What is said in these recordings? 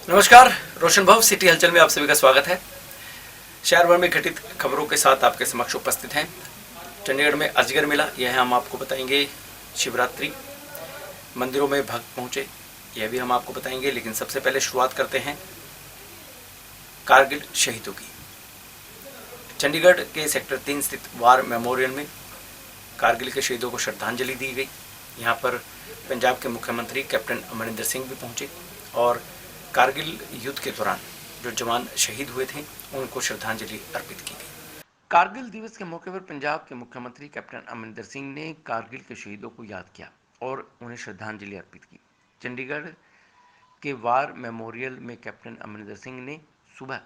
नमस्कार, रोशन भाव सिटी हलचल में आप सभी का स्वागत है। शहर भर में घटित खबरों के साथ आपके समक्ष उपस्थित हैं। चंडीगढ़ में अजगर मेला, यह हम आपको बताएंगे। शिवरात्रि, मंदिरों में भक्त पहुंचे, यह भी हम आपको बताएंगे। लेकिन सबसे पहले शुरुआत करते हैं कारगिल शहीदों की। चंडीगढ़ के सेक्टर 3 स्थित वार मेमोरियल में कारगिल के शहीदों को श्रद्धांजलि दी गई। यहाँ पर पंजाब के मुख्यमंत्री कैप्टन अमरिंदर सिंह भी पहुंचे और कारगिल युद्ध के दौरान जो जवान शहीद हुए थे उनको श्रद्धांजलि अर्पित की गई। कारगिल दिवस के मौके पर पंजाब के मुख्यमंत्री कैप्टन अमरिंदर सिंह ने कारगिल के शहीदों को याद किया और उन्हें श्रद्धांजलि अर्पित की। चंडीगढ़ के वार मेमोरियल में कैप्टन अमरिंदर सिंह ने सुबह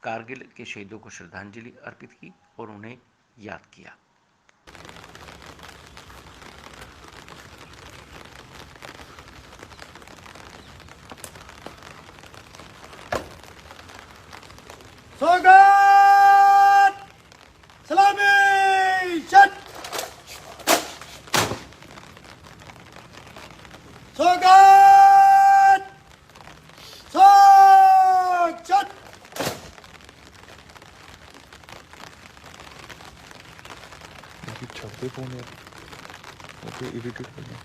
कारगिल के शहीदों को श्रद्धांजलि अर्पित की और उन्हें याद किया। स्वागत सलामी शट स्वागत शट छापते फोन यार ओके इरिटेट करना।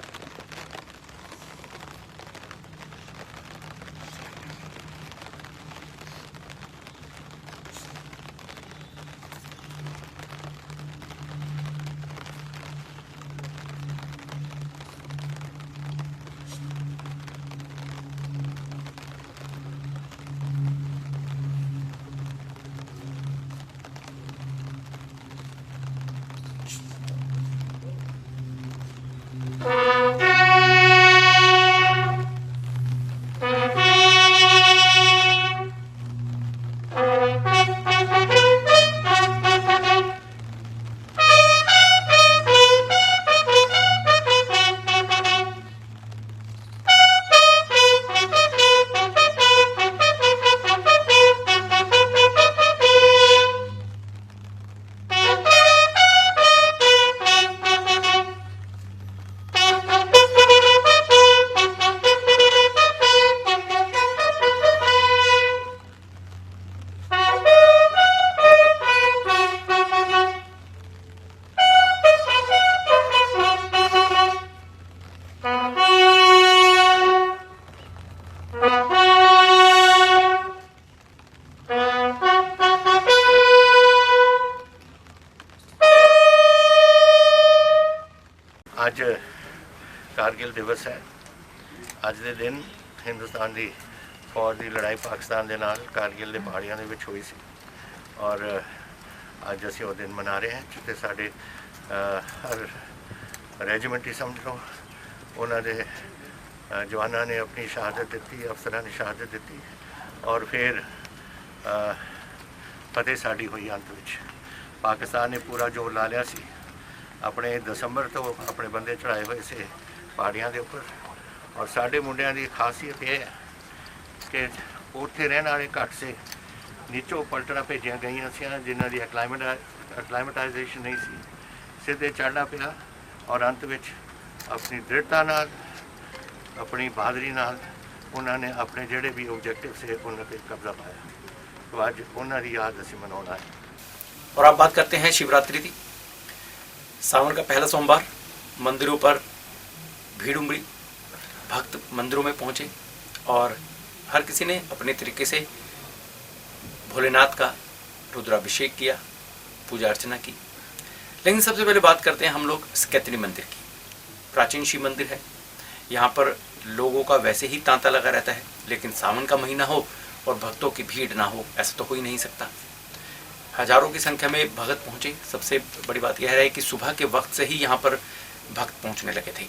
ਅੱਜ कारगिल दिवस है। ਅੱਜ ਦੇ ਦਿਨ ਹਿੰਦੁਸਤਾਨ ਦੀ ਫੌਜ ਦੀ ਲੜਾਈ ਪਾਕਿਸਤਾਨ ਦੇ ਨਾਲ कारगिल ਦੇ ਪਹਾੜੀਆਂ ਦੇ ਵਿੱਚ ਹੋਈ ਸੀ ਔਰ ਅੱਜ ਅਸੀਂ ਉਹ ਦਿਨ ਮਨਾ ਰਹੇ ਹਾਂ ਜਿੱਥੇ ਸਾਡੇ ਹਰ ਰੈਜੀਮੈਂਟ ਹੀ ਸਮਝ ਲਓ ਉਹਨਾਂ ਦੇ ਜਵਾਨਾਂ ਨੇ ਆਪਣੀ ਸ਼ਹਾਦਤ ਦਿੱਤੀ, ਅਫਸਰਾਂ ਨੇ ਸ਼ਹਾਦਤ ਦਿੱਤੀ ਔਰ ਫਿਰ ਫਤਿਹ ਸਾਡੀ ਹੋਈ ਅੰਤ ਵਿੱਚ। ਪਾਕਿਸਤਾਨ ਨੇ ਪੂਰਾ ਜ਼ੋਰ ਲਾ ਲਿਆ ਸੀ, अपने दसंबर तो अपने बंदे चढ़ाए हुए से पहाड़ियाँ के उपर और साढ़े मुंडिया की खासियत यह है कि उत्थे रहने वाले घट से नीचों पलटना भेजिया गई सी जिन्हों की एक्लाइमेटाइजेशन नहीं सी, सीधे चढ़ना पिया और अंत में अपनी दृढ़ता नाल अपनी बहादरी नाल उन्होंने अपने जोड़े भी ऑब्जेक्टिव से उन्होंने कब्जा पाया। तो अज उन्होंने याद असी मनाना है। और आप बात करते हैं शिवरात्रि की। सावन का पहला सोमवार, मंदिरों पर भीड़ उमड़ी, भक्त मंदिरों में पहुंचे और हर किसी ने अपने तरीके से भोलेनाथ का रुद्राभिषेक किया, पूजा अर्चना की। लेकिन सबसे पहले बात करते हैं हम लोग स्कैतनी मंदिर की। प्राचीन शिव मंदिर है। यहाँ पर लोगों का वैसे ही तांता लगा रहता है, लेकिन सावन का महीना हो और भक्तों की भीड़ ना हो, ऐसा तो हो ही नहीं सकता। हजारों की संख्या में भक्त पहुंचे। सबसे बड़ी बात यह है कि सुबह के वक्त से ही यहाँ पर भक्त पहुंचने लगे थे।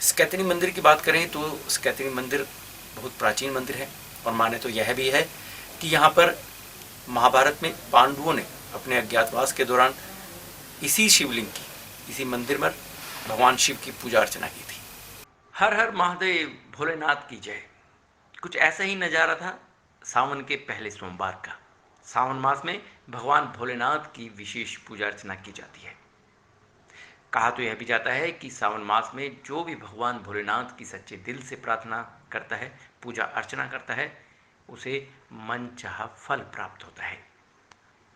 स्कैतनी मंदिर की बात करें तो स्कैतनी मंदिर बहुत प्राचीन मंदिर है और माने तो यह भी है कि यहाँ पर महाभारत में पांडवों ने अपने अज्ञातवास के दौरान इसी शिवलिंग की, इसी मंदिर में भगवान शिव की पूजा अर्चना की थी। हर हर महादेव, भोलेनाथ की जय। कुछ ऐसा ही नज़ारा था सावन के पहले सोमवार का। सावन मास में भगवान भोलेनाथ की विशेष पूजा अर्चना की जाती है। कहा तो यह भी जाता है कि सावन मास में जो भी भगवान भोलेनाथ की सच्चे दिल से प्रार्थना करता है, पूजा अर्चना करता है, उसे मनचाहा फल प्राप्त होता है।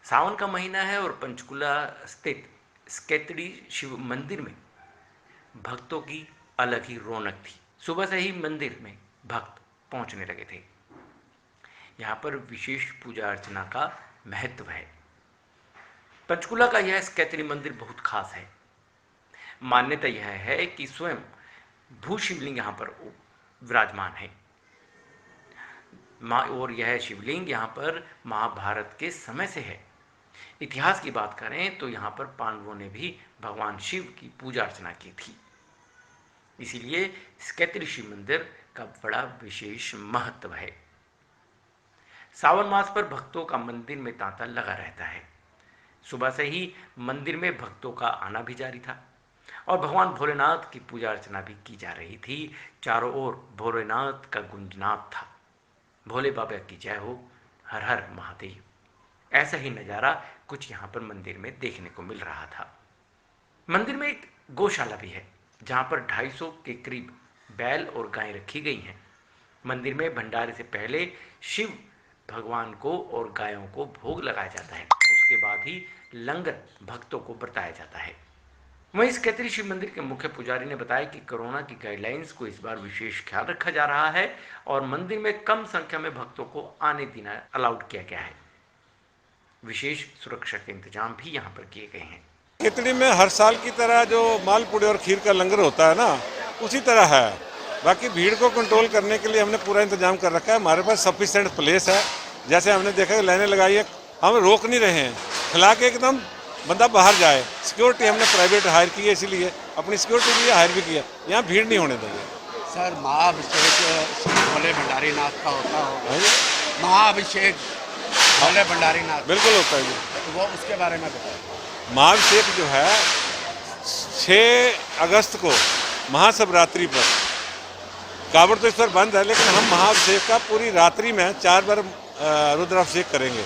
सावन का महीना है और पंचकुला स्थित स्केतड़ी शिव मंदिर में भक्तों की अलग ही रौनक थी। सुबह से ही मंदिर में भक्त पहुंचने लगे थे। यहाँ पर विशेष पूजा अर्चना का महत्व है। पंचकुला का यह स्केतड़ी मंदिर बहुत खास है। मान्यता यह है कि स्वयं भू शिवलिंग यहाँ पर विराजमान है और यह शिवलिंग यहाँ पर महाभारत के समय से है। इतिहास की बात करें तो यहाँ पर पांडवों ने भी भगवान शिव की पूजा अर्चना की थी, इसीलिए स्केतड़ी शिव मंदिर का बड़ा विशेष महत्व है। सावन मास पर भक्तों का मंदिर में तांता लगा रहता है। सुबह से ही मंदिर में भक्तों का आना भी जारी था और भगवान भोलेनाथ की पूजा अर्चना भी की जा रही थी। चारों ओर भोलेनाथ का गुंजनाद था, भोले बाबा की जय हो, हर हर महादेव। ऐसा ही नज़ारा कुछ यहाँ पर मंदिर में देखने को मिल रहा था। मंदिर में एक गौशाला भी है जहाँ पर 250 के करीब बैल और गायें रखी गई हैं। मंदिर में भंडारे से पहले शिव भगवान को और गायों को भोग लगाया जाता है, उसके बाद ही लंगर भक्तों को बरताया जाता है। वहीं स्केतड़ी शिव मंदिर के मुख्य पुजारी ने बताया कि कोरोना की गाइडलाइंस को इस बार विशेष ख्याल रखा जा रहा है और मंदिर में कम संख्या में भक्तों को आने देना अलाउड किया गया है। विशेष सुरक्षा के इंतजाम भी यहाँ पर किए गए हैं। खिचड़ी में हर साल की तरह जो मालपुड़े और खीर का लंगर होता है ना, उसी तरह है। बाकी भीड़ को कंट्रोल करने के लिए हमने पूरा इंतजाम कर रखा है। हमारे पास सफिशिएंट प्लेस है। जैसे हमने देखा लाइनें लगाई है, हम रोक नहीं रहे हैं, खिला के एकदम बंदा बाहर जाए। सिक्योरिटी हमने प्राइवेट हायर की है, इसीलिए अपनी सिक्योरिटी के लिए हायर भी किया। यहाँ भीड़ नहीं होने देंगे। सर, महाअभिषेक भोले भंडारी नाथ का होता होगा। महाअभिषेक भोले भंडारी नाथ बिल्कुल होता है जी। तो वो उसके बारे में बताइए। महाअभिषेक जो है 6 अगस्त को महाशिवरात्रि पर, कावड़ तो इस पर बंद है, लेकिन हम महाअभिषेक का पूरी रात्रि में 4 बार रुद्राभिषेक करेंगे।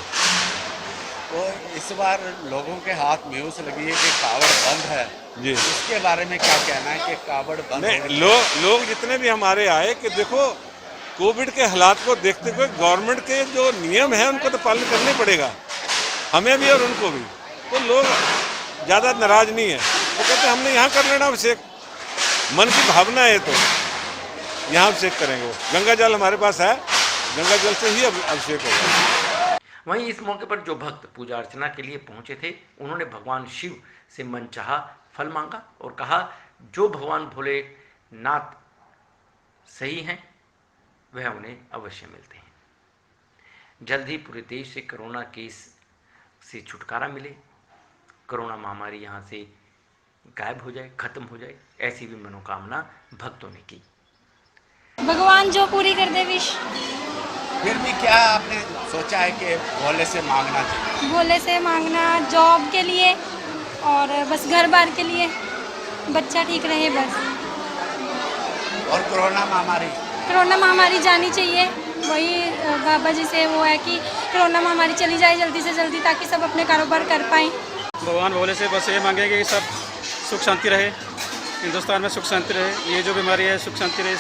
तो इस बार लोगों के हाथ म्यूस लगी है कि कावड़ बंद है जी, इसके बारे में क्या कहना है कि कावड़ बंद नहीं, लोग जितने भी हमारे आए कि देखो कोविड के हालात को देखते हुए गवर्नमेंट के जो नियम है उनको तो पालन करना ही पड़ेगा, हमें भी और उनको भी। तो लोग ज़्यादा नाराज नहीं है, तो कहते हमने यहाँ कर लेना अभिषेक, मन की भावना है तो यहाँ अभिषेक करेंगे। वो गंगा जल हमारे पास है, गंगा जल से ही अभिषेक होगा। वहीं इस मौके पर जो भक्त पूजा अर्चना के लिए पहुंचे थे, उन्होंने भगवान शिव से मनचाहा फल मांगा और कहा जो भगवान भोलेनाथ सही हैं वह उन्हें अवश्य मिलते हैं। जल्द ही पूरे देश से कोरोना केस से छुटकारा मिले, कोरोना महामारी यहाँ से गायब हो जाए, खत्म हो जाए, ऐसी भी मनोकामना भक्तों ने की। भगवान जो पूरी कर दे विश। फिर भी क्या आपने सोचा है कि भोले से मांगना चाहिए? भोले से मांगना जॉब के लिए और बस घर बार के लिए, बच्चा ठीक रहे बस। और कोरोना महामारी जानी चाहिए, वही बाबा जी से वो है कि कोरोना महामारी चली जाए जल्दी से जल्दी, ताकि सब अपने कारोबार कर पाएँ। भगवान भोले से बस ये मांगेंगे कि सब सुख शांति रहे, हिंदुस्तान में सुख शांति रहे, ये जो बीमारी है सुख शांति रहे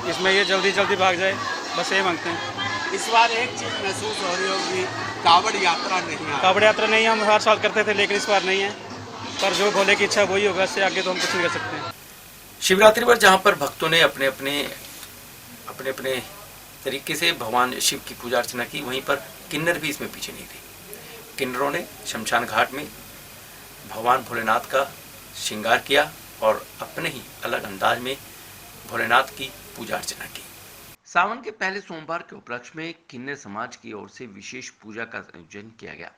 इसमें ये जल्दी भाग जाए, बस ये मांगते हैं। इस बार एक चीज़ महसूस हो रही होगी, कावड़ यात्रा नहीं है। कावड़ यात्रा नहीं, हम हर साल करते थे लेकिन इस बार नहीं है, पर जो भोले की इच्छा वही होगा, इससे आगे तो हम कुछ नहीं कर सकते हैं। शिवरात्रि पर जहाँ पर भक्तों ने अपने अपने तरीके से भगवान शिव की पूजा अर्चना की, वहीं पर किन्नर भी इसमें पीछे नहीं थे। किन्नरों ने शमशान घाट में भगवान भोलेनाथ का श्रृंगार किया और अपने ही अलग अंदाज में भोलेनाथ की पूजा अर्चना की। सावन के पहले सोमवार के उपलक्ष्य में किन्नर समाज की ओर से विशेष पूजा का आयोजन किया गया।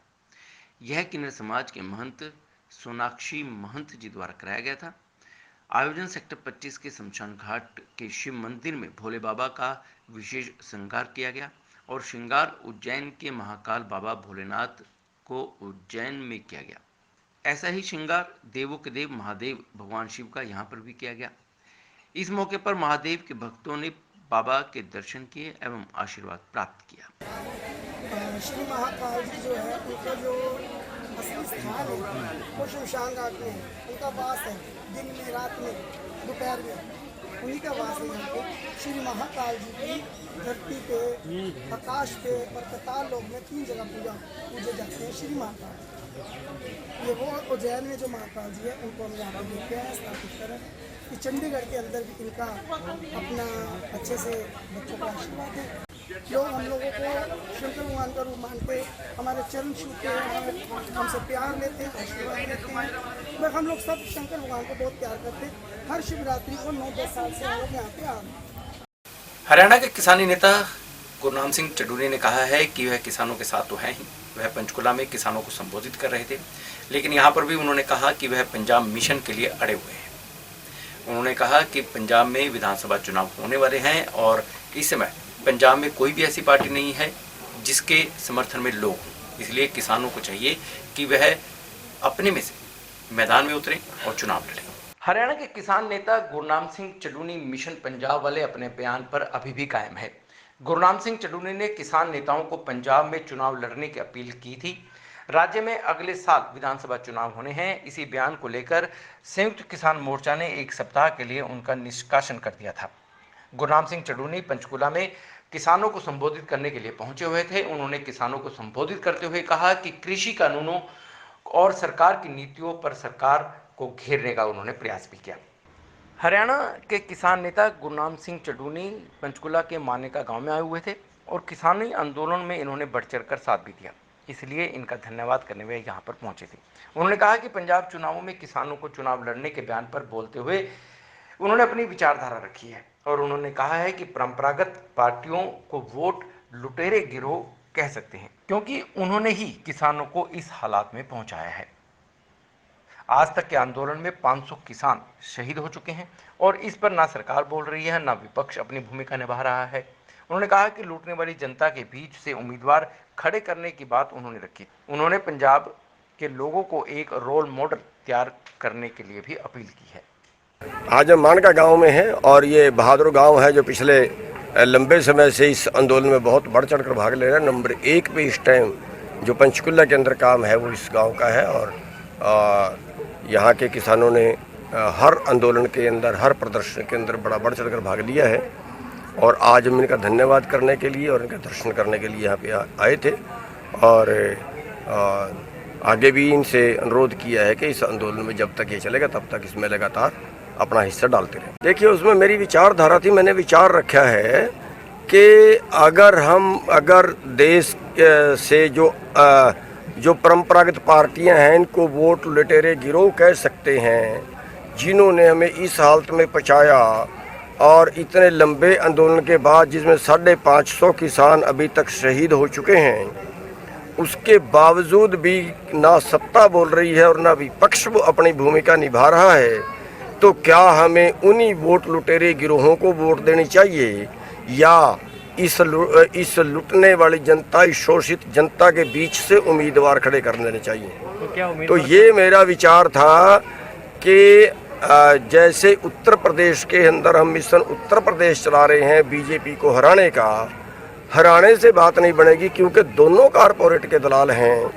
यह किन्नर समाज के महंत सोनाक्षी महंत जी द्वारा कराया गया था। आयोजन सेक्टर 25 के शमशान घाट के शिव मंदिर में भोले बाबा का विशेष श्रृंगार किया गया और श्रृंगार उज्जैन के महाकाल बाबा भोलेनाथ को उज्जैन में किया गया। ऐसा ही श्रृंगार देवों के देव महादेव भगवान शिव का यहाँ पर भी किया गया। इस मौके पर महादेव के भक्तों ने बाबा के दर्शन किए एवं आशीर्वाद प्राप्त किया। श्री महाकाल जी जो है उनका जो असली स्थान है वो शमशान घाट में है। उनका वास है दिन में, रात में, दोपहर में, उन्हीं का वास है यहाँ पे। श्री महाकाल जी की धरती पे, आकाश पे और पाताल लोक में 3 जगह पूजे जाते हैं श्री महाकाल। ये वो उज्जैन में जो महाकाल जी है उनको हम यहाँ पर लेके आए, स्थापित करें कि चंडीगढ़ के अंदर भी इनका अपना अच्छे से बच्चों का आशीर्वाद है। लोग हम लोगों को शंकर भगवान का रूप मानते, हमारे चरण छूते हैं, हमसे प्यार लेते हैं, आशीर्वाद लेते हैं। बस हम लोग सब शंकर भगवान को बहुत प्यार करते हैं। हर शिवरात्रि को 9-10 साल से हम लोग यहाँ पे आ रहे हैं। हरियाणा के किसानी नेता गुरनाम सिंह चडूनी ने कहा है कि वह किसानों के साथ तो है ही। वह पंचकुला में किसानों को संबोधित कर रहे थे, लेकिन यहाँ पर भी उन्होंने कहा कि वह पंजाब मिशन के लिए अड़े हुए हैं। उन्होंने कहा कि पंजाब में विधानसभा चुनाव होने वाले हैं और इस समय पंजाब में कोई भी ऐसी पार्टी नहीं है जिसके समर्थन में लोग हों। इसलिए किसानों को चाहिए कि वह अपने में से मैदान में उतरें और चुनाव लड़ें। हरियाणा के किसान नेता गुरनाम सिंह चडूनी मिशन पंजाब वाले अपने बयान पर अभी भी कायम है। गुरनाम सिंह चडूनी ने किसान नेताओं को पंजाब में चुनाव लड़ने की अपील की थी। राज्य में अगले साल विधानसभा चुनाव होने हैं। इसी बयान को लेकर संयुक्त किसान मोर्चा ने 1 सप्ताह के लिए उनका निष्कासन कर दिया था। गुरनाम सिंह चडूनी पंचकुला में किसानों को संबोधित करने के लिए पहुंचे हुए थे। उन्होंने किसानों को संबोधित करते हुए कहा कि कृषि कानूनों और सरकार की नीतियों पर सरकार को घेरने का उन्होंने प्रयास भी किया। हरियाणा के किसान नेता गुरनाम सिंह चडूनी पंचकुला के मानेका गांव में आए हुए थे और किसानी आंदोलन में इन्होंने बढ़ चढ़कर साथ भी दिया, इसलिए इनका धन्यवाद करने वे यहाँ पर पहुंचे थे। उन्होंने कहा कि पंजाब चुनावों में किसानों को चुनाव लड़ने के बयान पर बोलते हुए उन्होंने अपनी विचारधारा रखी है और उन्होंने कहा है कि परंपरागत पार्टियों को वोट लुटेरे गिरोह कह सकते हैं, क्योंकि उन्होंने ही किसानों को इस हालात में पहुंचाया है। आज तक के आंदोलन में 500 किसान शहीद हो चुके हैं और इस पर ना सरकार बोल रही है, ना विपक्ष अपनी भूमिका निभा रहा है। उन्होंने कहा कि लूटने वाली जनता के बीच से उम्मीदवार खड़े करने की बात उन्होंने रखी। उन्होंने पंजाब के लोगों को एक रोल मॉडल तैयार करने के लिए भी अपील की है। आज हम मानका गांव में हैं और ये बहादुर गांव है जो पिछले लंबे समय से इस आंदोलन में बहुत बढ़ चढ़ कर भाग ले रहा है। नंबर 1 पे इस टाइम जो पंचकुला के अंदर काम है वो इस गांव का है और यहाँ के किसानों ने हर आंदोलन के अंदर, हर प्रदर्शन के अंदर बड़ा बढ़ चढ़ कर भाग लिया है और आज हम इनका धन्यवाद करने के लिए और इनका दर्शन करने के लिए यहाँ पे आए थे और आगे भी इनसे अनुरोध किया है कि इस आंदोलन में जब तक ये चलेगा तब तक इसमें लगातार अपना हिस्सा डालते रहे। देखिए, उसमें मेरी विचारधारा थी, मैंने विचार रखा है कि अगर देश से जो परंपरागत पार्टियां हैं इनको वोट लुटेरे गिरोह कह सकते हैं, जिन्होंने हमें इस हालत में पहुंचाया और इतने लंबे आंदोलन के बाद जिसमें 550 किसान अभी तक शहीद हो चुके हैं, उसके बावजूद भी ना सत्ता बोल रही है और ना विपक्ष अपनी भूमिका निभा रहा है, तो क्या हमें उन्हीं वोट लुटेरे गिरोहों को वोट देनी चाहिए या इस लुटने वाली जनता, इस शोषित जनता के बीच से उम्मीदवार खड़े कर देने चाहिए? तो ये मेरा विचार था कि जैसे उत्तर प्रदेश के अंदर हम मिशन उत्तर प्रदेश चला रहे हैं बीजेपी को हराने का, हराने से बात नहीं बनेगी क्योंकि दोनों कारपोरेट के दलाल हैं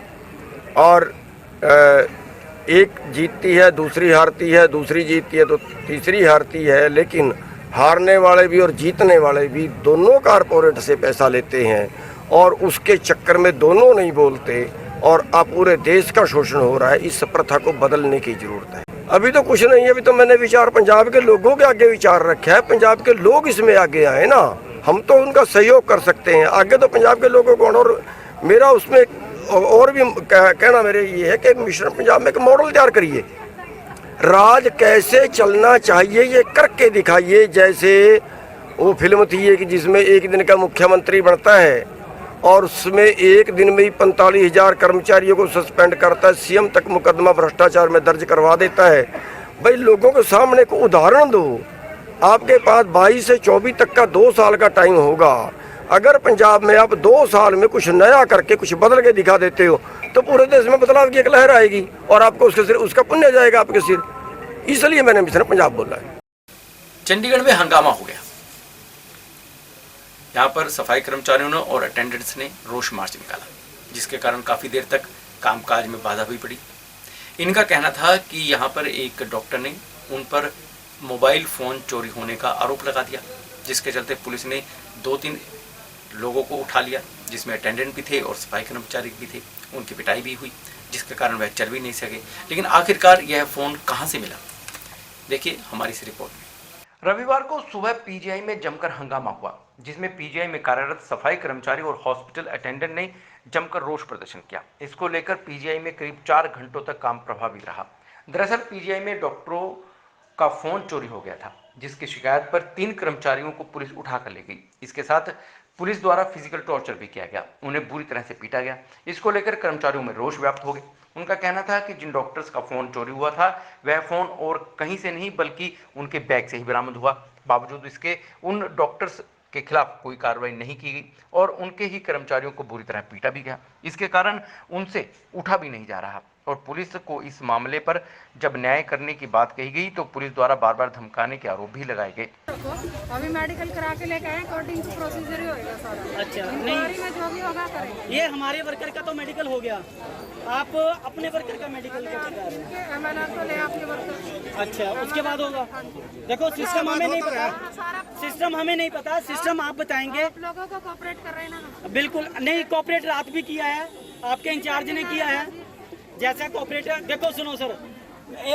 और एक जीतती है, दूसरी हारती है, दूसरी जीतती है तो तीसरी हारती है, लेकिन हारने वाले भी और जीतने वाले भी दोनों कारपोरेट से पैसा लेते हैं और उसके चक्कर में दोनों नहीं बोलते और अब पूरे देश का शोषण हो रहा है। इस प्रथा को बदलने की जरूरत है। अभी तो कुछ नहीं है, अभी तो मैंने विचार पंजाब के लोगों के आगे विचार रखा है। पंजाब के लोग इसमें आगे आए ना, हम तो उनका सहयोग कर सकते हैं, आगे तो पंजाब के लोगों को। और मेरा उसमें और भी कहना मेरे ये है कि मिशन पंजाब में एक मॉडल तैयार करिए, राज कैसे चलना चाहिए ये करके दिखाइए। जैसे वो फिल्म थी है कि जिसमें एक दिन का मुख्यमंत्री बनता है और उसमें एक दिन में ही 45,000 कर्मचारियों को सस्पेंड करता है, सीएम तक मुकदमा भ्रष्टाचार में दर्ज करवा देता है। भाई लोगों के सामने को उदाहरण दो। आपके पास 22 से 24 तक का 2 साल का टाइम होगा। अगर पंजाब में आप 2 साल में कुछ नया करके कुछ बदल के दिखा देते हो तो पूरे देश में बदलाव की एक लहर आएगी और आपको उसके सिर उसका पुण्य जाएगा आपके सिर। इसलिए मैंने मिशन पंजाब बोला है। चंडीगढ़ में हंगामा हो गया। यहाँ पर सफाई कर्मचारियों ने और अटेंडेंट्स ने रोष मार्च निकाला, जिसके कारण काफी देर तक कामकाज में बाधा भी पड़ी। इनका कहना था कि यहाँ पर एक डॉक्टर ने उन पर मोबाइल फ़ोन चोरी होने का आरोप लगा दिया, जिसके चलते पुलिस ने 2-3 लोगों को उठा लिया, जिसमें अटेंडेंट भी थे और सफाई कर्मचारी भी थे। उनकी पिटाई भी हुई, जिसके कारण वह चल भी नहीं सके। लेकिन आखिरकार यह फ़ोन कहाँ से मिला, देखिए हमारी इस रिपोर्ट में। रविवार को सुबह पीजीआई में जमकर हंगामा हुआ, जिसमें पीजीआई में कार्यरत सफाई कर्मचारी और हॉस्पिटल अटेंडेंट ने जमकर रोष प्रदर्शन किया। इसको लेकर पीजीआई में करीब 4 घंटों तक काम प्रभावित रहा। दरअसल पीजीआई में डॉक्टरों का फोन चोरी हो गया था, जिसकी शिकायत पर 3 कर्मचारियों को पुलिस उठा कर ले गई। इसके साथ पुलिस द्वारा फिजिकल टॉर्चर भी किया गया, उन्हें बुरी तरह से पीटा गया। इसको लेकर कर्मचारियों में रोष व्याप्त हो गया। उनका कहना था कि जिन डॉक्टर्स का फोन चोरी हुआ था वह फोन और कहीं से नहीं बल्कि उनके बैग से ही बरामद हुआ। बावजूद इसके उन डॉक्टर्स के खिलाफ कोई कार्रवाई नहीं की गई और उनके ही कर्मचारियों को बुरी तरह पीटा भी गया। इसके कारण उनसे उठा भी नहीं जा रहा और पुलिस को इस मामले पर जब न्याय करने की बात कही गई तो पुलिस द्वारा बार बार धमकाने के आरोप भी लगाए गए। अभी मेडिकल करा के लेके आए, अकॉर्डिंग टू प्रोसीजर ही होएगा सारा। अच्छा, इंक्वायरी में जो भी होगा करेंगे। ये हमारे वर्कर का तो मेडिकल हो गया, आप अपने वर्कर का मेडिकल क्या बता रहे हैं? MLR तो ले आपके वर्कर। अच्छा, उसके बाद होगा। देखो सिस्टम हमें नहीं पता, सिस्टम हमें नहीं पता, सिस्टम आप बताएंगे। आप लोगों को कोऑपरेट कर रहे हैं ना? बिल्कुल नहीं, कोऑपरेट रात भी किया है, आपके इंचार्ज ने किया है। जैसा कोऑपरेटर देखो, सुनो सर,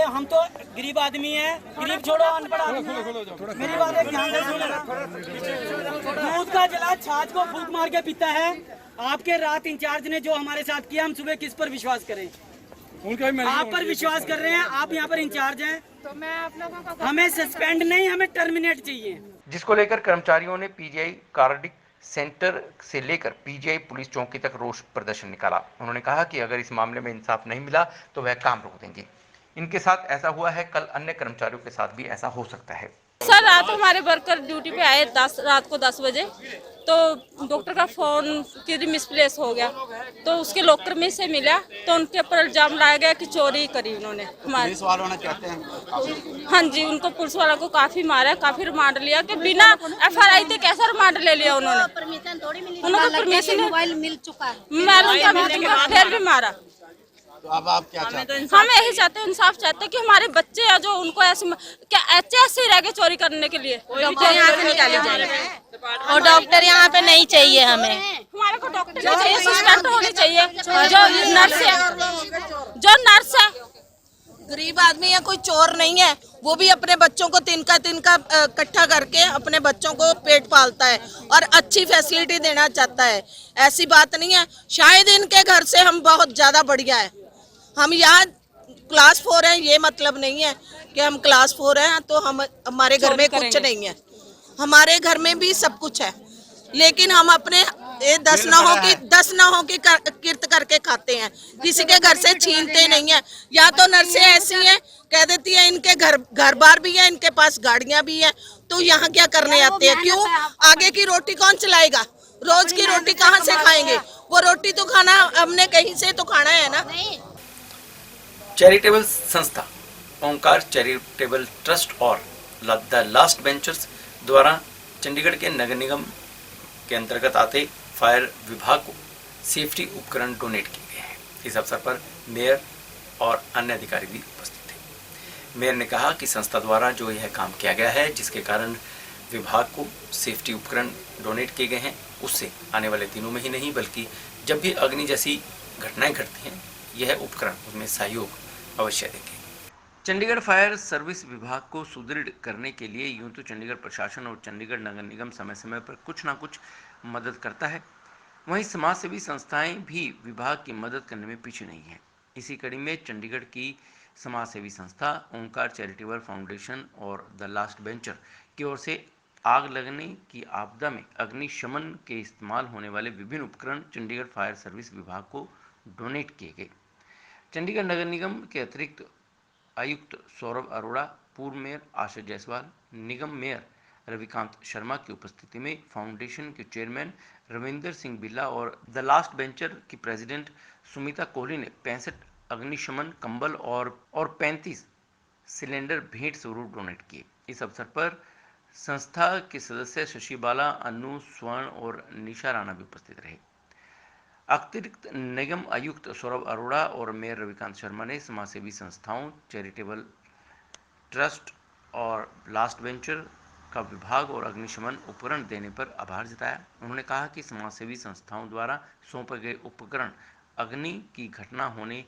हम तो गरीब आदमी है, गरीब छोड़ो अनपढ़ आदमी है। मेरी बात एक ध्यान से सुनो, दूध का जला छाछ को फूंक मार के पीता है। आपके रात इंचार्ज ने जो हमारे साथ किया, हम सुबह किस पर विश्वास करें? आप पर विश्वास कर रहे हैं, आप यहाँ पर इंचार्ज हैं, तो मैं आप लोगों को हमें सस्पेंड नहीं, हमें टर्मिनेट चाहिए। जिसको लेकर कर्मचारियों ने पीजीआई कार्डिक सेंटर से लेकर पीजीआई पुलिस चौकी तक रोष प्रदर्शन निकाला। उन्होंने कहा कि अगर इस मामले में इंसाफ नहीं मिला तो वह काम रोक देंगे। इनके साथ ऐसा हुआ है, कल अन्य कर्मचारियों के साथ भी ऐसा हो सकता है। सर रात हमारे वर्कर ड्यूटी पे आए रात को 10 बजे, तो डॉक्टर का फोन किसी मिसप्लेस हो गया, तो उसके लॉकर में से मिला, तो उनके ऊपर इल्जाम लाया गया कि चोरी करी उन्होंने हमारे। पुलिस वालों ने कहते हैं, हाँ जी, उनको पुलिस वाला को काफी मारा, काफी रिमांड लिया कि बिना FRI थे कैसा रिमांड ले लिया उन्होंने। उनको परमिशन मोबाइल मिल चुका है, फिर भी मारा। तो अब आप क्या चाहते हैं? हम यही चाहते हैं, इंसाफ चाहते हैं कि हमारे बच्चे हैं जो उनको ऐसे क्या ऐसे रह गए चोरी करने के लिए। यहाँ से निकाले जाएंगे और डॉक्टर यहाँ पे नहीं चाहिए, हमें हमारे को डॉक्टर नहीं चाहिए, असिस्टेंट होनी चाहिए। जो नर्स है गरीब आदमी है, कोई चोर नहीं है, वो भी अपने बच्चों को तिनका इकट्ठा करके अपने बच्चों को पेट पालता है और अच्छी फैसिलिटी देना चाहता है। ऐसी बात नहीं है, शायद इनके घर से हम बहुत ज्यादा बढ़िया है। हम यहाँ क्लास 4 हैं, ये मतलब नहीं है कि हम क्लास 4 हैं तो हम हमारे घर में कुछ नहीं है। हमारे घर में भी सब कुछ है, लेकिन हम अपने 10 नहों की किरत करके खाते हैं, किसी के घर से छीनते नहीं है। या तो नर्सें ऐसी हैं, कह देती है इनके घर बार भी है, इनके पास गाड़ियां भी हैं, तो यहाँ क्या करने आते हैं? क्यों? आगे की रोटी कौन चलाएगा? रोज की रोटी कहाँ से खाएंगे? वो रोटी तो खाना हमने कहीं से तो खाना है ना। चैरिटेबल संस्था ओंकार चैरिटेबल ट्रस्ट और द लास्ट बेंचर्स द्वारा चंडीगढ़ के नगर निगम के अंतर्गत आते फायर विभाग को सेफ्टी उपकरण डोनेट किए गए हैं। इस अवसर पर मेयर और अन्य अधिकारी भी उपस्थित थे। मेयर ने कहा कि संस्था द्वारा जो यह काम किया गया है, जिसके कारण विभाग को सेफ्टी उपकरण डोनेट किए गए हैं, उससे आने वाले दिनों में ही नहीं बल्कि जब भी अग्नि जैसी घटनाएं घटती हैं, यह उपकरण उसमें सहयोग अवश्य देंगे। चंडीगढ़ फायर सर्विस विभाग को सुदृढ़ करने के लिए यूं तो चंडीगढ़ प्रशासन और चंडीगढ़ नगर निगम समय समय पर कुछ ना कुछ मदद करता है, वहीं समाजसेवी संस्थाएं भी विभाग की मदद करने में पीछे नहीं है। इसी कड़ी में चंडीगढ़ की समाजसेवी संस्था ओंकार चैरिटेबल फाउंडेशन और द लास्ट बेंचर की ओर से आग लगने की आपदा में अग्निशमन के इस्तेमाल होने वाले विभिन्न उपकरण चंडीगढ़ फायर सर्विस विभाग को डोनेट किए गए। चंडीगढ़ नगर निगम के अतिरिक्त आयुक्त सौरभ अरोड़ा, पूर्व मेयर आशा जायसवाल, निगम मेयर रविकांत शर्मा की उपस्थिति में फाउंडेशन के चेयरमैन रविंदर सिंह बिल्ला और द लास्ट बेंचर की प्रेसिडेंट सुमिता कोहली ने 65 अग्निशमन कंबल और 35 सिलेंडर भेंट स्वरूप डोनेट किए। इस अवसर पर संस्था के सदस्य शशि बाला, अनु, स्वर्ण और निशा राणा भी उपस्थित रहे। अतिरिक्त निगम आयुक्त सौरभ अरोड़ा और मेयर रविकांत शर्मा ने समाजसेवी संस्थाओं, चैरिटेबल ट्रस्ट और लास्ट वेंचर का विभाग और अग्निशमन उपकरण देने पर आभार जताया। उन्होंने कहा कि समाजसेवी संस्थाओं द्वारा सौंपे गए उपकरण अग्नि की घटना होने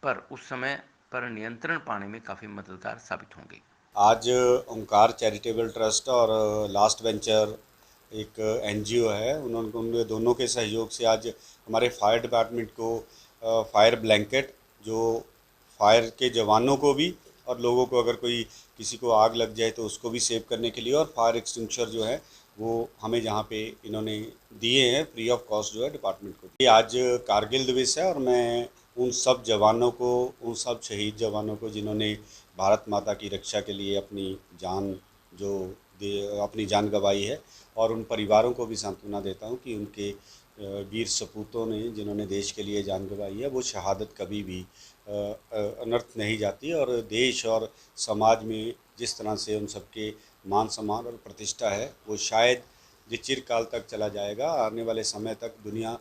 पर उस समय पर नियंत्रण पाने में काफ़ी मददगार साबित होंगे। आज ओंकार चैरिटेबल ट्रस्ट और लास्ट वेंचर एक एनजीओ है, उन दोनों के सहयोग से आज हमारे फायर डिपार्टमेंट को फायर ब्लैंकेट, जो फायर के जवानों को भी और लोगों को अगर कोई किसी को आग लग जाए तो उसको भी सेव करने के लिए, और फायर एक्सटिंग्विशर जो है वो हमें जहाँ पे इन्होंने दिए हैं फ्री ऑफ कॉस्ट जो है डिपार्टमेंट को। ये आज कारगिल दिवस है और मैं उन सब जवानों को, उन सब शहीद जवानों को जिन्होंने भारत माता की रक्षा के लिए अपनी जान गंवाई है, और उन परिवारों को भी सांत्वना देता हूँ कि उनके वीर सपूतों ने जिन्होंने देश के लिए जान गंवाई है वो शहादत कभी भी अनर्थ नहीं जाती, और देश और समाज में जिस तरह से उन सबके मान सम्मान और प्रतिष्ठा है वो शायद ये चिरकाल तक चला जाएगा। आने वाले समय तक दुनिया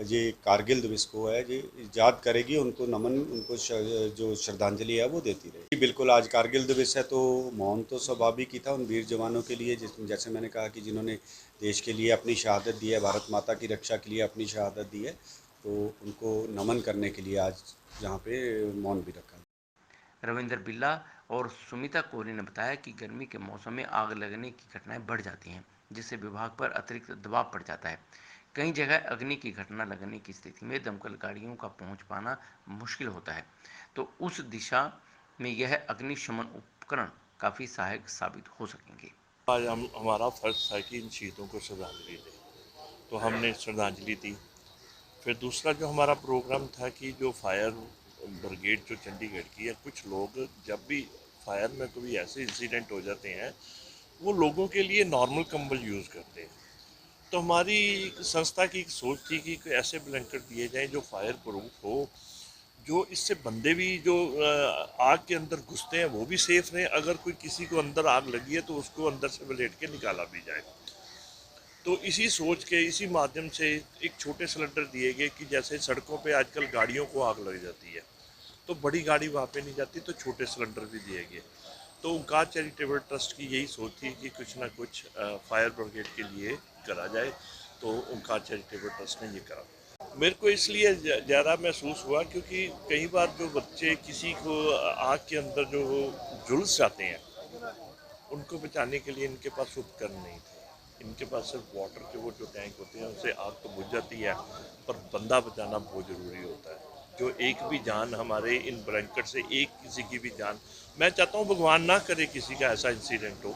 ये कारगिल दिवस को है ये याद करेगी, उनको नमन, उनको जो श्रद्धांजलि है वो देती रहेगी। बिल्कुल आज कारगिल दिवस है तो मौन तो स्वाभाविक ही था उन वीर जवानों के लिए, जैसे मैंने कहा कि जिन्होंने देश के लिए अपनी शहादत दी है, भारत माता की रक्षा के लिए अपनी शहादत दी है, तो उनको नमन करने के लिए आज यहाँ पे मौन भी रखा। रविंद्र बिल्ला और सुमिता कोहली ने बताया कि गर्मी के मौसम में आग लगने की घटनाएं बढ़ जाती हैं, जिससे विभाग पर अतिरिक्त दबाव पड़ जाता है। कई जगह अग्नि की घटना लगने की स्थिति में दमकल गाड़ियों का पहुंच पाना मुश्किल होता है, तो उस दिशा में यह अग्निशमन उपकरण काफ़ी सहायक साबित हो सकेंगे। आज हमारा फर्ज था कि इन शहीदों को श्रद्धांजलि दें, तो हमने श्रद्धांजलि दी। फिर दूसरा जो हमारा प्रोग्राम था कि जो फायर ब्रिगेड जो चंडीगढ़ की है, कुछ लोग जब भी फायर में कभी ऐसे इंसिडेंट हो जाते हैं वो लोगों के लिए नॉर्मल कंबल यूज़ करते हैं, तो हमारी संस्था की एक सोच थी कि ऐसे ब्लैंकेट दिए जाएं जो फायर प्रूफ हो, जो इससे बंदे भी जो आग के अंदर घुसते हैं वो भी सेफ रहें, अगर कोई किसी को अंदर आग लगी है तो उसको अंदर से वलेट के निकाला भी जाए। तो इसी सोच के, इसी माध्यम से एक छोटे सिलेंडर दिए गए कि जैसे सड़कों पे आजकल गाड़ियों को आग लग जाती है तो बड़ी गाड़ी वहाँ पे नहीं जाती, तो छोटे सिलेंडर भी दिए गए। तो ओंकार चैरिटेबल ट्रस्ट की यही सोच थी कि कुछ ना कुछ फायर ब्रिगेड के लिए करा जाए, तो ओंकार चैरिटेबल ट्रस्ट ने ये करा। मेरे को इसलिए ज़्यादा महसूस हुआ क्योंकि कई बार जो बच्चे किसी को आग के अंदर जो झुलस जाते हैं उनको बचाने के लिए इनके पास उपकरण नहीं थे। इनके पास सिर्फ वाटर के वो जो टैंक होते हैं उनसे आग तो बुझ जाती है, पर बंदा बचाना बहुत ज़रूरी होता है। जो एक भी जान हमारे इन ब्लैंकेट से, एक किसी की भी जान, मैं चाहता हूँ भगवान ना करे किसी का ऐसा इंसिडेंट हो,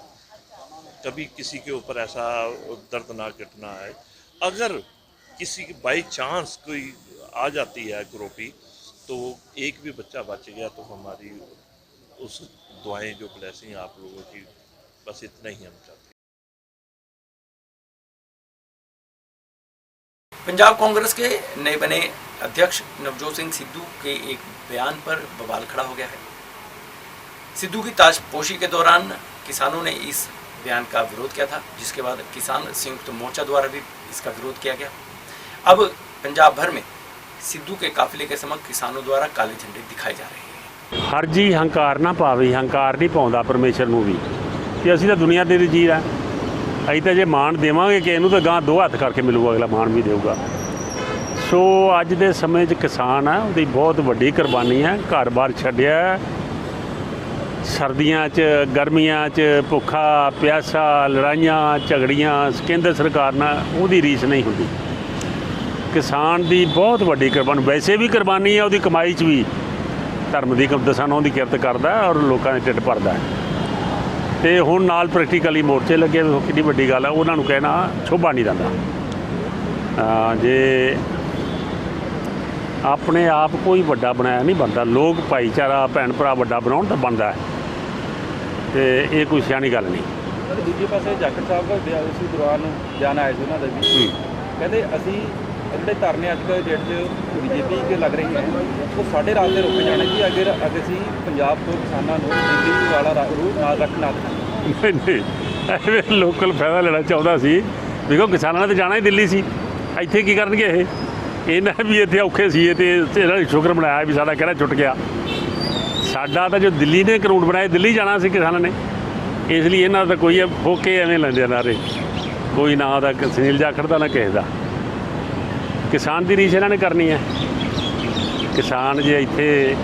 कभी किसी के ऊपर ऐसा दर्दनाक घटना है। अगर किसी की बाई चांस कोई आ जाती है ग्रोपी तो एक भी बच्चा बच गया तो हमारी उस दुआएं जो ब्लेसिंग आप लोगों की, बस इतना ही हम चाहते हैं। पंजाब कांग्रेस के नए बने अध्यक्ष नवजोत सिंह सिद्धू के एक बयान पर बवाल खड़ा हो गया है। सिद्धू की ताजपोशी के दौरान किसानों ने इस बयान का विरोध किया था, जिसके बाद किसान संयुक्त मोर्चा द्वारा भी इसका विरोध किया गया। अब पंजाब भर में सिद्धू के काफिले के समक्ष किसानों द्वारा काले झंडे दिखाए जा रहे हैं। हर जी हंकार ना पावे, हंकार नहीं पाਉਂਦਾ परमेश्वर ਨੂੰ ਵੀ ਕਿ ਅਸੀਂ ਤਾਂ ਦੁਨੀਆ ਦੇ ਜੀਅ ਆ, ਅਸੀਂ ਤਾਂ ਜੇ ਮਾਣ ਦੇਵਾਂਗੇ ਕਿ ਇਹਨੂੰ ਤਾਂ ਗਾਂ ਦੋ ਹੱਥ ਕਰਕੇ ਮਿਲੂਗਾ, ਅਗਲਾ ਮਾਣ ਵੀ ਦੇਊਗਾ। ਸੋ ਅੱਜ ਦੇ ਸਮੇਂ 'ਚ ਕਿਸਾਨ ਆ ਉਹਦੀ ਬਹੁਤ ਵੱਡੀ ਕੁਰਬਾਨੀ ਹੈ, ਘਰ-ਬਾਰ ਛੱਡਿਆ, ਸਰਦੀਆਂ 'ਚ ਗਰਮੀਆਂ 'ਚ ਭੁੱਖਾ ਪਿਆਸਾ, ਲੜਾਈਆਂ ਝਗੜੀਆਂ ਕੇਂਦਰ ਸਰਕਾਰ ਨਾਲ ਉਹਦੀ ਰੀਸ ਨਹੀਂ ਹੁੰਦੀ। ਕਿਸਾਨ ਦੀ ਬਹੁਤ ਵੱਡੀ ਕੁਰਬਾਨੀ, ਵੈਸੇ ਵੀ ਕੁਰਬਾਨੀ ਹੈ ਉਹਦੀ ਕਮਾਈ 'ਚ ਵੀ, ਧਰਮ ਦੀ ਦਸਾਂ ਦੀ ਕਿਰਤ ਕਰਦਾ ਔਰ ਲੋਕਾਂ ਦੇ ਢਿੱਡ ਭਰਦਾ। ਤੇ ਹੁਣ ਨਾਲ ਪ੍ਰੈਕਟੀਕਲੀ ਮੋਰਚੇ ਲੱਗੇ, ਕਿੰਨੀ ਵੱਡੀ ਗੱਲ ਹੈ, ਉਹਨਾਂ ਨੂੰ ਕਹਿਣਾ ਸ਼ੋਭਾ ਨਹੀਂ ਦਿੰਦਾ। ਜੇ ਆਪਣੇ ਆਪ ਕੋਈ ਵੱਡਾ ਬਣਾਇਆ ਨਹੀਂ ਬਣਦਾ, ਲੋਕ ਭਾਈਚਾਰਾ ਭੈਣ ਭਰਾ ਵੱਡਾ ਬਣਾਉਣ ਤਾਂ ਬਣਦਾ ਤੇ ਇਹ ਕੋਈ ਸਿਆਣੀ ਗੱਲ ਨਹੀਂ। ਦੂਜੇ ਪਾਸੇ ਜਾਖੜ ਸਾਹਿਬ ਦੇ ਉਸ ਦੌਰਾਨ ਬਿਆਨ ਆਇਆ ਸੀ ਉਹਨਾਂ ਦਾ ਵੀ, ਕਹਿੰਦੇ ਅਸੀਂ ਜਿਹੜੇ ਧਰਨੇ ਅੱਜ ਕੱਲ੍ਹ ਡੇਟ 'ਚ ਬੀਜੇਪੀ ਕੇ ਲੱਗ ਰਹੀ ਹੈ ਉਹ ਸਾਡੇ ਰਾਸਤੇ ਰੁਕੇ ਜਾਣੇ ਜੀ, ਅਗਰ ਅਸੀਂ ਪੰਜਾਬ ਤੋਂ ਕਿਸਾਨਾਂ ਨੂੰ ਦਿੱਲੀ ਵਾਲਾ ਰੂਟ ਨਾਲ ਰੱਖਣਾ। ਨਹੀਂ ਐਵੇਂ ਲੋਕਲ ਫਾਇਦਾ ਲੈਣਾ ਚਾਹੁੰਦਾ ਸੀ, ਦੇਖੋ ਕਿਸਾਨਾਂ ਨੇ ਤਾਂ ਜਾਣਾ ਹੀ ਦਿੱਲੀ ਸੀ, ਇੱਥੇ ਕੀ ਕਰਨਗੇ ਇਹ? ਇਹਨਾਂ ਵੀ ਇੱਥੇ ਔਖੇ ਸੀ ਤੇ ਇਹਨਾਂ ਨੇ ਸ਼ੁਕਰ ਮਨਾਇਆ ਵੀ ਸਾਡਾ ਕਿਹੜਾ ਛੁੱਟ ਗਿਆ। ਸਾਡਾ ਤਾਂ ਜੋ ਦਿੱਲੀ ਨੇ ਕਾਨੂੰਨ ਬਣਾਏ, ਦਿੱਲੀ ਜਾਣਾ ਸੀ ਕਿਸਾਨਾਂ ਨੇ, ਇਸ ਲਈ ਇਹਨਾਂ ਦਾ ਕੋਈ ਫੋਕੇ ਐਵੇਂ ਲੈਂਦੇ ਨਾਰੇ, ਕੋਈ ਨਾ ਉਹਦਾ ਸੁਨੀਲ ਜਾਖੜ ਦਾ ਨਾ ਕਿਸੇ ਦਾ। ਕਿਸਾਨ ਦੀ ਰੀਸ ਇਹਨਾਂ ਨੇ ਕਰਨੀ ਹੈ। ਕਿਸਾਨ ਜੇ ਇੱਥੇ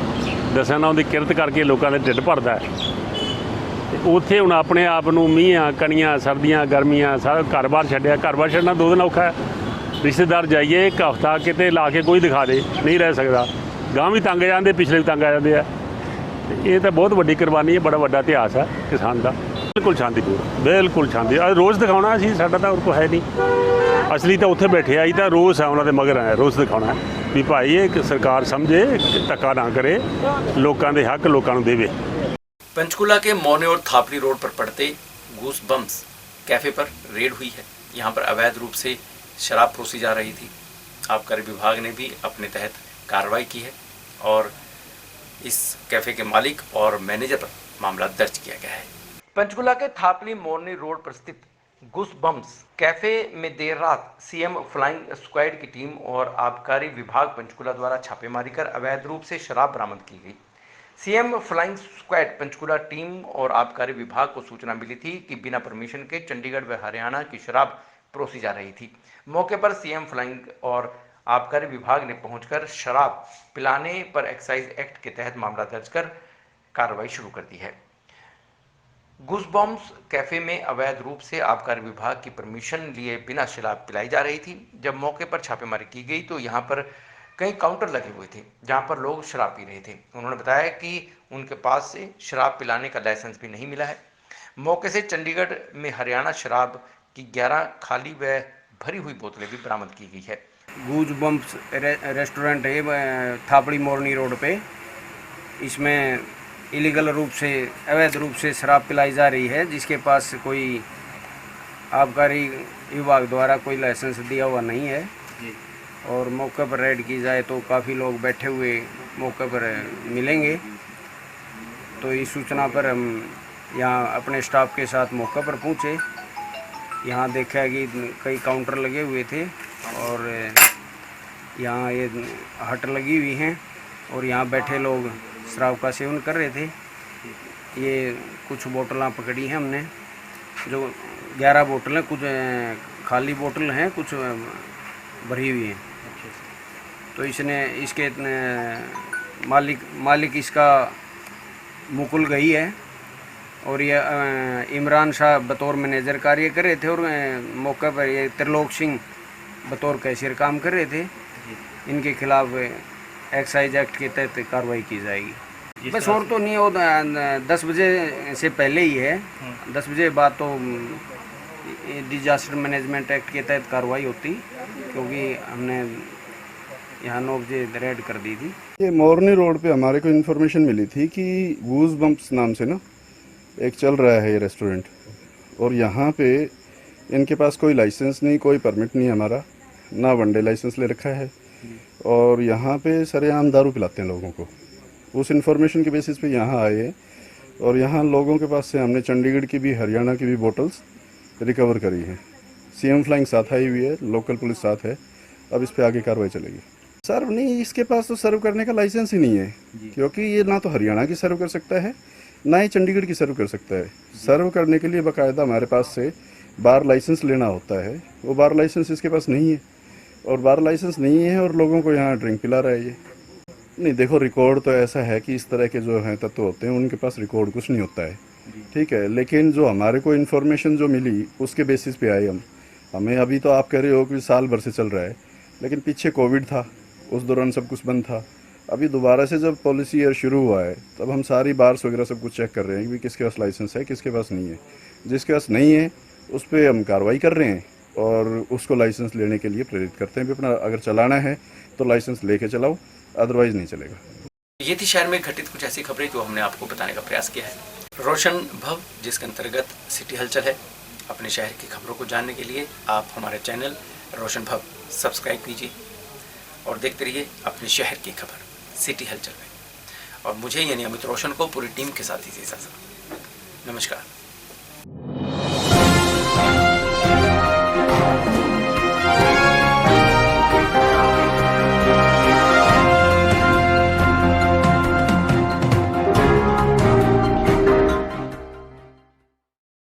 ਦਸਾਂ ਨਾਮ ਦੀ ਕਿਰਤ ਕਰਕੇ ਲੋਕਾਂ ਦੇ ਢਿੱਡ ਭਰਦਾ ਤੇ ਉੱਥੇ ਹੁਣ ਆਪਣੇ ਆਪ ਨੂੰ ਮੀਂਹਾਂ ਕਣੀਆਂ ਸਰਦੀਆਂ ਗਰਮੀਆਂ ਸਾਰਾ ਘਰ-ਬਾਰ ਛੱਡਿਆ। ਘਰ-ਬਾਰ ਛੱਡਣਾ 2 ਦਿਨ ਔਖਾ ਹੈ। ਰਿਸ਼ਤੇਦਾਰ ਜਾਈਏ ਇੱਕ ਹਫ਼ਤਾ ਕਿਤੇ ਲਾ ਕੇ ਕੋਈ ਦਿਖਾ ਦੇ, ਨਹੀਂ ਰਹਿ ਸਕਦਾ। ਗਾਂ ਵੀ ਤੰਗ ਜਾਂਦੇ, ਪਿਛਲੇ ਵੀ ਤੰਗ ਆ ਜਾਂਦੇ ਆ। ਇਹ ਤਾਂ ਬਹੁਤ ਵੱਡੀ ਕੁਰਬਾਨੀ ਹੈ, ਬੜਾ ਵੱਡਾ ਇਤਿਹਾਸ ਹੈ ਕਿਸਾਨ ਦਾ। ਬਿਲਕੁਲ ਸ਼ਾਂਤੀਪੂਰਨ, ਬਿਲਕੁਲ ਸ਼ਾਂਤੀ। ਰੋਜ਼ ਦਿਖਾਉਣਾ ਸੀ, ਸਾਡਾ ਤਾਂ ਹੋਰ ਕੋਈ ਹੈ ਨਹੀਂ। ਅਸਲੀ ਤਾਂ ਉੱਥੇ ਬੈਠੇ ਆਈ ਤਾਂ ਰੋਜ਼ ਆ ਉਹਨਾਂ ਦੇ ਮਗਰ ਆਇਆ, ਰੋਜ਼ ਦਿਖਾਉਣਾ ਵੀ ਭਾਈ ਇਹ ਸਰਕਾਰ ਸਮਝੇ, ਧੱਕਾ ਨਾ करे, लोगों के हक लोगों को देवे। पंचकुला के मौने और थापड़ी रोड पर पड़ते गूस बम्स कैफे पर रेड हुई है। यहाँ पर अवैध रूप से शराब परोसी जा रही थी। आबकारी विभाग ने भी अपने तहत कार्रवाई की है और इस कैफे के मालिक और मैनेजर पर मामला दर्ज किया गया है। पंचकुला के थापड़ी मोरनी रोड पर स्थित गुस बम्स कैफे में देर रात सीएम फ्लाइंग स्क्वाड की टीम और आबकारी विभाग पंचकुला द्वारा छापेमारी कर अवैध रूप से शराब बरामद की गई। CM flying squad Panchkula team और आबकारी विभाग को सूचना मिली थी कि बिना परमिशन के चंडीगढ़ व हरियाणा की शराब परोसी जा रही थी। मौके पर सीएम फ्लाइंग और आबकारी विभाग ने पहुंचकर शराब पिलाने पर एक्साइज एक्ट के तहत मामला दर्ज कर कार्रवाई शुरू कर दी है। गुसबॉम्ब्स कैफे में अवैध रूप से आबकारी विभाग की परमिशन लिए बिना शराब पिलाई जा रही थी। जब मौके पर छापेमारी की गई तो यहाँ पर कई काउंटर लगे हुए थे जहाँ पर लोग शराब पी रहे थे। उन्होंने बताया कि उनके पास से शराब पिलाने का लाइसेंस भी नहीं मिला है। मौके से चंडीगढ़ में हरियाणा शराब की 11 खाली व भरी हुई बोतलें भी बरामद की गई है। गूज बम्प्स रेस्टोरेंट है थापड़ी मोरनी रोड पे। इसमें इलीगल रूप से अवैध रूप से शराब पिलाई जा रही है, जिसके पास कोई आबकारी विभाग द्वारा कोई लाइसेंस दिया हुआ नहीं है। और मौके पर रेड की जाए तो काफ़ी लोग बैठे हुए मौके पर मिलेंगे। तो इस सूचना पर हम यहाँ अपने स्टाफ के साथ मौके पर पहुँचे। यहाँ देखा कि कई काउंटर लगे हुए थे और यहाँ ये हट लगी हुई हैं और यहाँ बैठे लोग शराब का सेवन कर रहे थे। ये कुछ बोतलें पकड़ी हैं हमने, जो 11 बोतलें, कुछ खाली बोतल हैं, कुछ भरी हुई हैं। तो इसने इसके मालिक इसका मुकुल गई है और ये इमरान शाह बतौर मैनेजर कार्य कर रहे थे और मौके पर ये त्रिलोक सिंह बतौर कैशियर काम कर रहे थे। इनके खिलाफ एक्साइज एक्ट के तहत कार्रवाई की जाएगी। बस और तो नहीं, वो 10 बजे से पहले ही है। 10 बजे बाद तो डिजास्टर मैनेजमेंट एक्ट के तहत कार्रवाई होती, क्योंकि हमने यहाँ 9 बजे रेड कर दी थी। ये मोरनी रोड पे हमारे को इन्फॉर्मेशन मिली थी कि गूज बम्प्स नाम से ना एक चल रहा है ये रेस्टोरेंट, और यहाँ पे इनके पास कोई लाइसेंस नहीं, कोई परमिट नहीं हमारा, ना वनडे लाइसेंस ले रखा है, और यहाँ पे सरेआम दारू पिलाते हैं लोगों को। उस इन्फॉर्मेशन के बेसिस पे यहाँ आए हैं और यहाँ लोगों के पास से हमने चंडीगढ़ की भी हरियाणा की भी बोतल्स रिकवर करी हैं। सीएम फ्लाइंग साथ आई हुई है, लोकल पुलिस साथ है। अब इस पे आगे कार्रवाई चलेगी। सर्व नहीं, इसके पास तो सर्व करने का लाइसेंस ही नहीं है, क्योंकि ये ना तो हरियाणा की सर्व कर सकता है ना ही चंडीगढ़ की सर्व कर सकता है। सर्व करने के लिए बाकायदा हमारे पास से बार लाइसेंस लेना होता है, वो बार लाइसेंस इसके पास नहीं है, और बार लाइसेंस नहीं है और लोगों को यहाँ ड्रिंक पिला रहा है ये। नहीं देखो, रिकॉर्ड तो ऐसा है कि इस तरह के जो हैं तत्व होते हैं उनके पास रिकॉर्ड कुछ नहीं होता है, ठीक है। लेकिन जो हमारे को इन्फॉर्मेशन जो मिली उसके बेसिस पे आए हम। हमें अभी तो आप कह रहे हो कि साल भर से चल रहा है, लेकिन पीछे कोविड था, उस दौरान सब कुछ बंद था। अभी दोबारा से जब पॉलिसी ईयर शुरू हुआ है तब हम सारी बार्स वगैरह सब कुछ चेक कर रहे हैं कि किसके पास लाइसेंस है, किसके पास नहीं है। जिसके पास नहीं है उस पर हम कार्रवाई कर रहे हैं और उसको लाइसेंस लेने के लिए प्रेरित करते हैं भी अपना अगर चलाना है तो लाइसेंस लेके चलाओ, अदरवाइज नहीं चलेगा। ये थी शहर में घटित कुछ ऐसी खबरें जो हमने आपको बताने का प्रयास किया है। रोशन भव, जिसके अंतर्गत सिटी हलचल है। अपने शहर की खबरों को जानने के लिए आप हमारे चैनल रोशन भव सब्सक्राइब कीजिए और देखते रहिए अपने शहर की खबर सिटी हलचल में। और मुझे यानी अमित रोशन को पूरी टीम के साथ ही इजाज़त। नमस्कार।